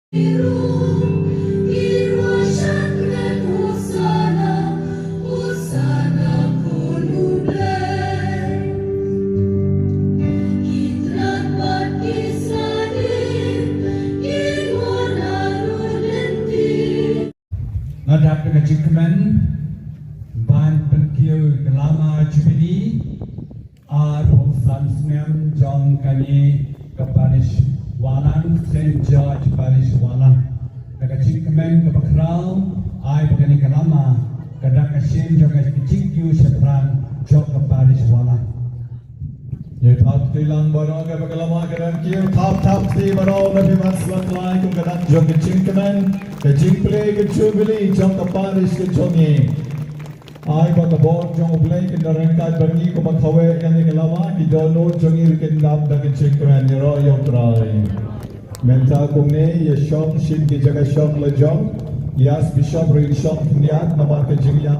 Nadap dengan jikaman ban penkiu kelama cipini Prof. Snem John Kani ke Parish Walan St. George Parish Walan dengan jikaman ke Bakrau ai begini kelama kadang kasin juga kecikyu sepran jok ke Parish Walan. Như thập thì lần bờ đó cái bậc lama cái đàn kia thập thì bờ đó nó bị mất slang lại cũng cái đàn trong cái chính cái men cái chính play cái jubilee trong cái parish cái trong nhỉ ai bậc cái board trong play cái đàn cái bậc nhỉ cũng bậc khawai cái lama cái đó nốt trong nhỉ cái nam đó cái chính cái men như rồi yong trai mental cũng này ye shop shin cái jaga shop le jong yas bishop ring shop niat nama cái chính